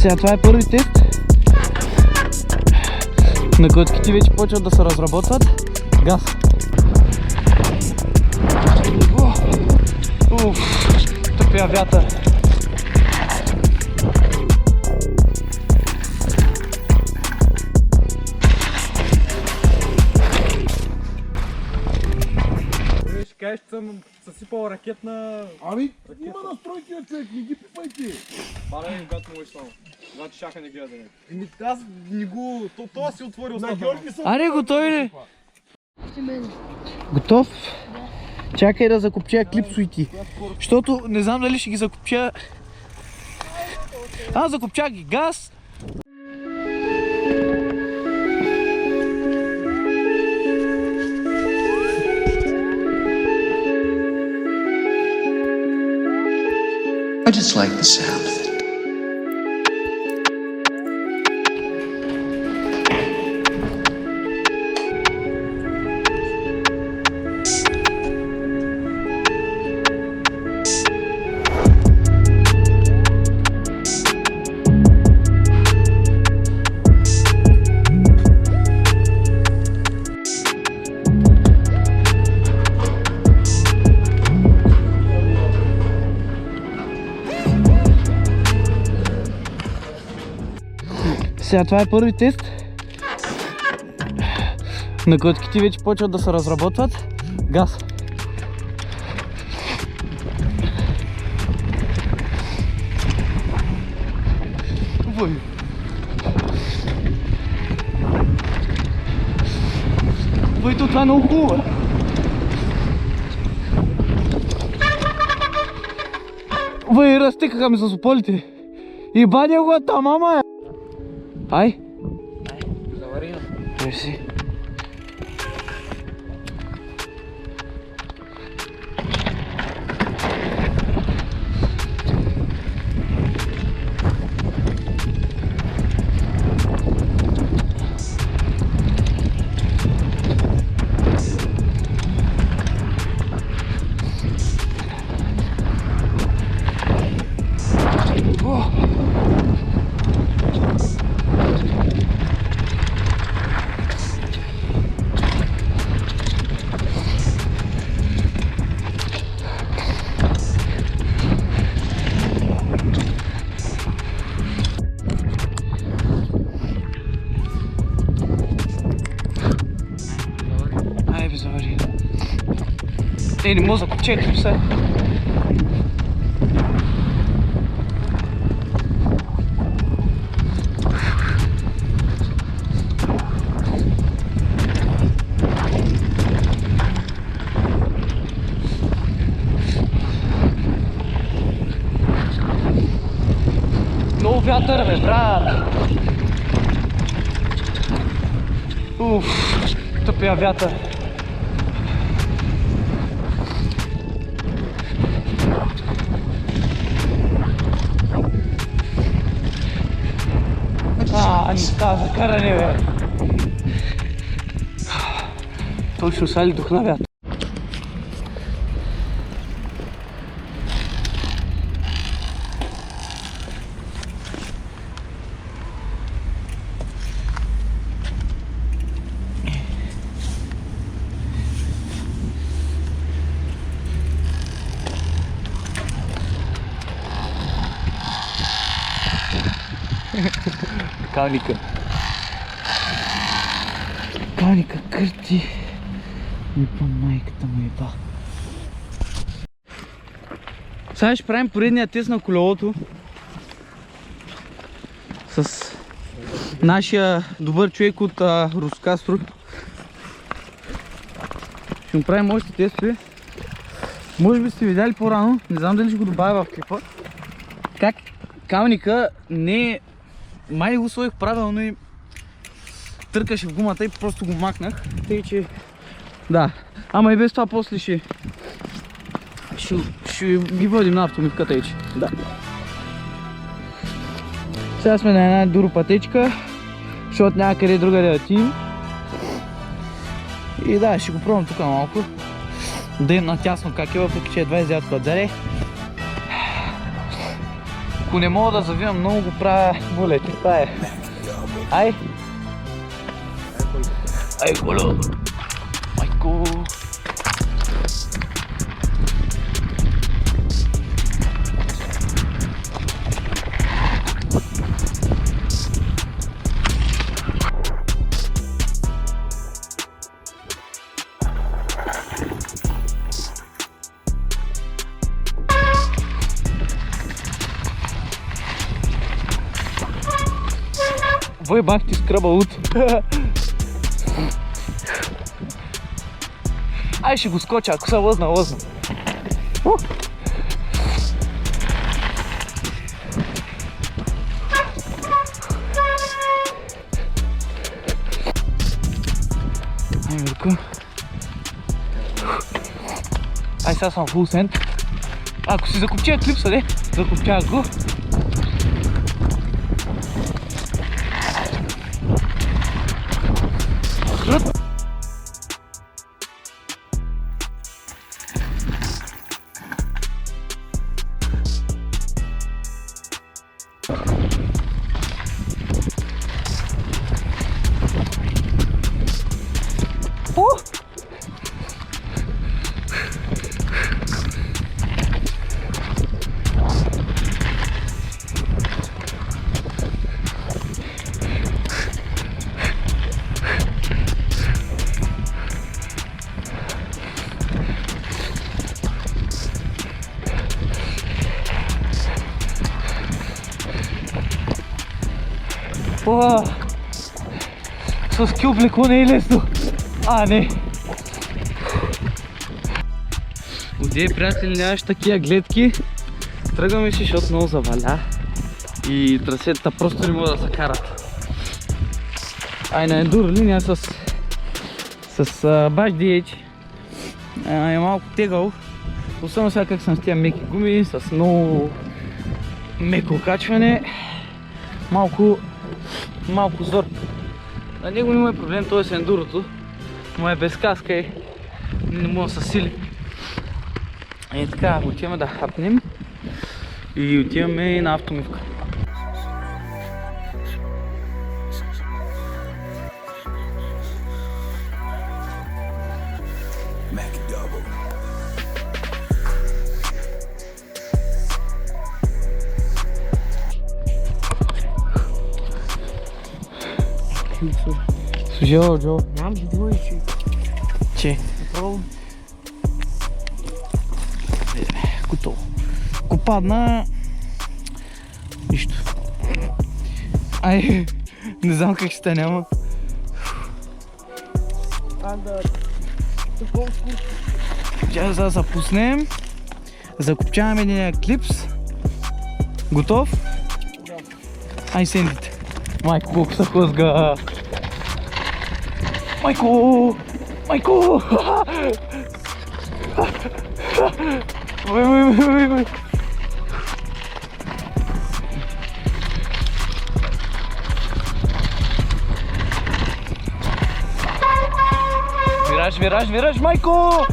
Сега това е първи тест. На глъчките вече почват да се разработват. Газ. Тъпия вятър. Ще кажеш, че съм съсипал ракетна... Ами, има настройки на човек, не ги пипайте. Баре, когато му само. Значи шаха не гледа да Еми, аз не го... Това си отвори устата. На Георги съм... Аре, готови ли? Готов? Чакай да закопчая клипсуйти. Защото не знам дали ще ги закопчая. Закопчах ги. Газ! I just like the sound of it. Сега това е първи тест. На глъчките вече почват да се разработват. Газ. Войто, това е много хубаво. Вой, разтекаха ми с ополите. И баня го там, мама е. Ай! Завари на. Мерси. Не може да купче клипса. Много вятър, бе, брат. Тъпия вятър. Не става за каране, бе. Точно сали дух на вятър. Калника. Калника, кърти. Ми по майката му еба. Сега ще правим поредния тест на колелото. С нашия добър човек от Рускастро. Ще му правим още тестове. Може би сте видяли по-рано, не знам дали ще го добавя в клипа. Как калника не... Май го сложих правилно и търкаше в гумата и просто го макнах. Тъй че... Да. Ама и без това после ще ги водим на автомивката и че. Да. Сега сме на една дуропътечка, защото няма къде друга да отидем. И да, ще го пробвам тук малко. Да им натясно как е, въпреки че едва изядат отзаде. Ако не мога да завивам много, го правя волете. Това е. Ай! Ай, голо! Майко! Voi bах ти скраба лут. Ай, ще го скоча, ако са лъзна. Ай, Мирко. Ай, сега съм фул сент. Ако си закопчая клипса, де? Закопчая го. С кюблеко не е лесно. Не. Отдей, приятели, нямаш такива гледки. Тръгваме си, защото много заваля. И трасетата просто не могат да се карат. На ендуро линия с баш DH е малко тегъл. Особено сега как съм с тия меки гуми, с много меко качване. Малко зор. На него няма проблем, той е с ендурото. Но е без каска и не мога да се сили. И така, отиваме да хапнем и отиваме на автомивка. Слушай, Джо. Нямам ги двоечи. Че? Направо. Готово. Ако падна... Нищо. Ай, не знам как ще няма. Ще да запуснем. Закопчаваме един клипс. Готов? Да. Ай, сендите. Майко, колко са хлъзга. Майко! Ой. Вираж, майко!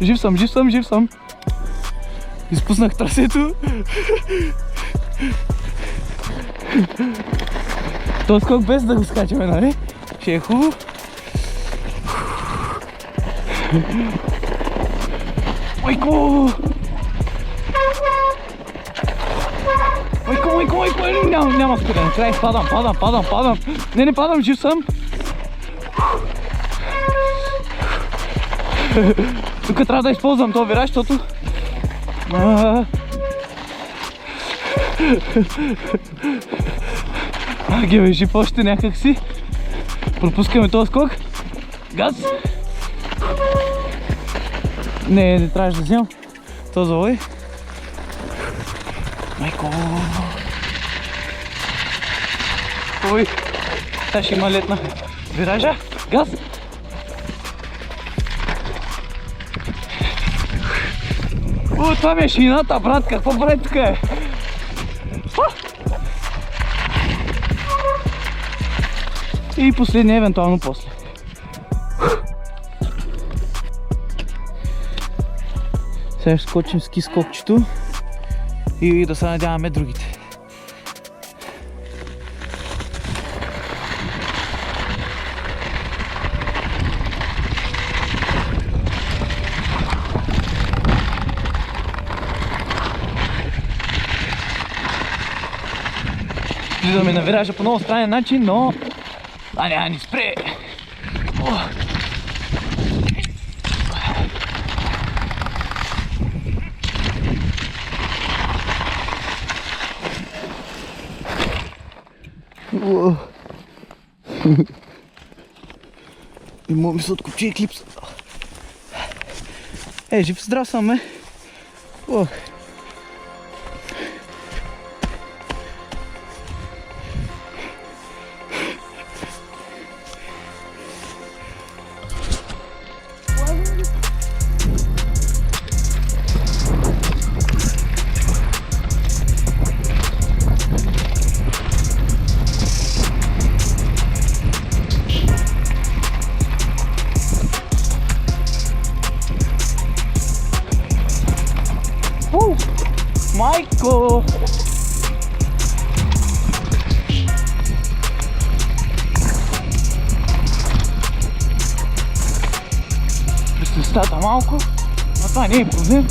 Жив съм. Изпуснах трасето. То скок без да го скачаме, нали? Ще е хубаво. Майко! Няма къде, край, падам. Не падам, жив съм. Тук трябва да използвам този вираж, защото... Ги бежи още някак си. Пропускаме този скок. Газ! Не трябваше да вземам. То завой. Майко! Ой! Сега ще има летна виража. Газ! Това ми е шината, брат. Какво прави тук е? И последния, евентуално после. Сега ще скочим ски скокчето и да се надяваме другите. Влизаме на виража по много странен начин, но... няма ни спре! И мога ми се откопчи еклипса. Жив здрав съм, ме. Майко! Престъстата малко, но това не е проблем.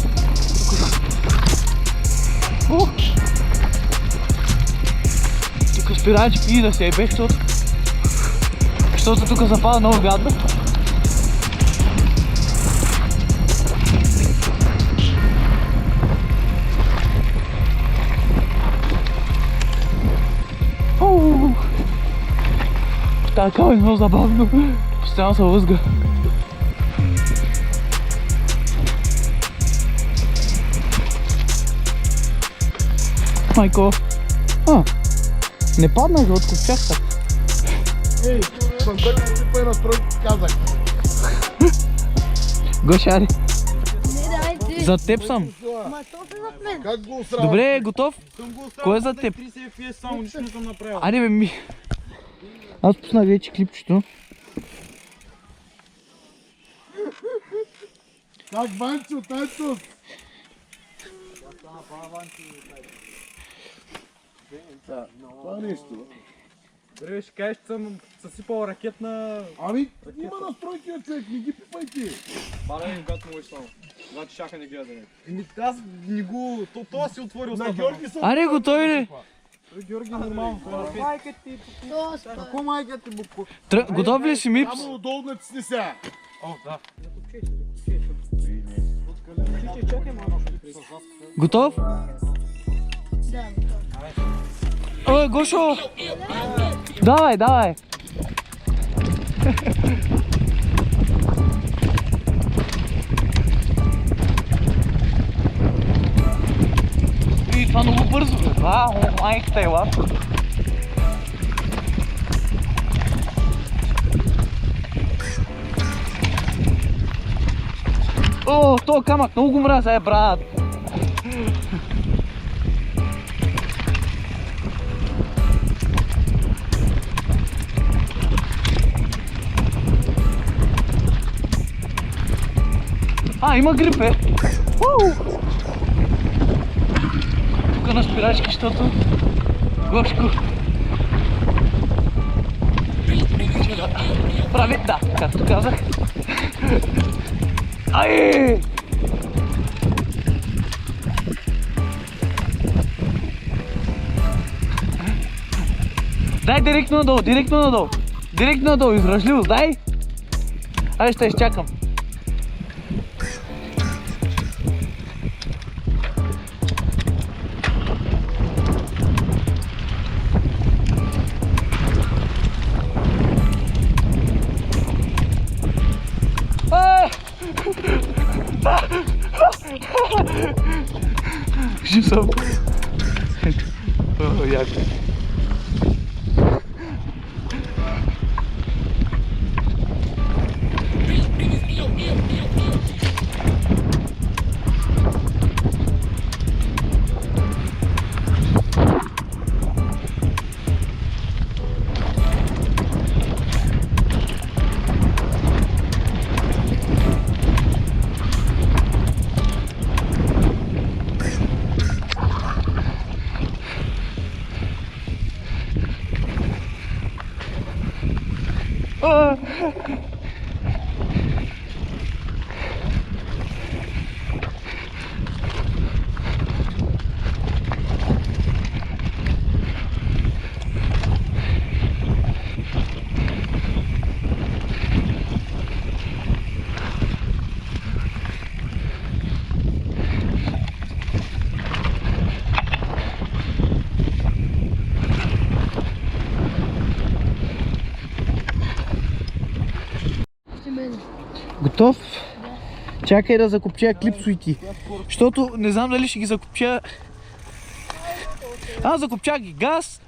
Тук спирачки и да се ебе, защото тук запада много гадно. Така е много забавно. Постоянно се лъзга. Майко. Не паднах, откопчах се. Съм дък си пъй настройки казах. Гошари. Не, давайте. За теб съм. Ма то се зад мен. Как го усрава? Добре, готов? Съм го оставил. Кой е за теб? 30 FPS само, нищо не съм направил. Айде бе ми. Аз пуснах вече клипчето. Как Ванчо, Тайцус? Това нещо. Добре, ще кажеш, че съм съсипал ракетна... Ами, има настройки, човек, не ги пипайте. Баля ми, когато му е само. Значи шаха не гледа да не. Аз не го... Това си отвори устата. На Георги съм... Айде, готови ли? Георги, нормално. Майка ти, Какво майка ти буко? Готов ли си, Мипс? Само отдолу натисни сега. О, да. Готов? Да. Ой, Гошо! Давай, давай! И това много бързо. Майката е лап. О, то камък много го мразя, брат. Има грип, е. Тук на спирачки, защото... Гошко. Прави, да, както казах. Ай! Дай директно надолу, директно надолу. Директно надолу, издръжливост, дай! Айде, ще изчакам. Жив съм. Яко. Ще мен. Готов? Чакай да закопчая клипсуйти. Защото не знам дали ще ги закопчая. Закопчах ги. Газ!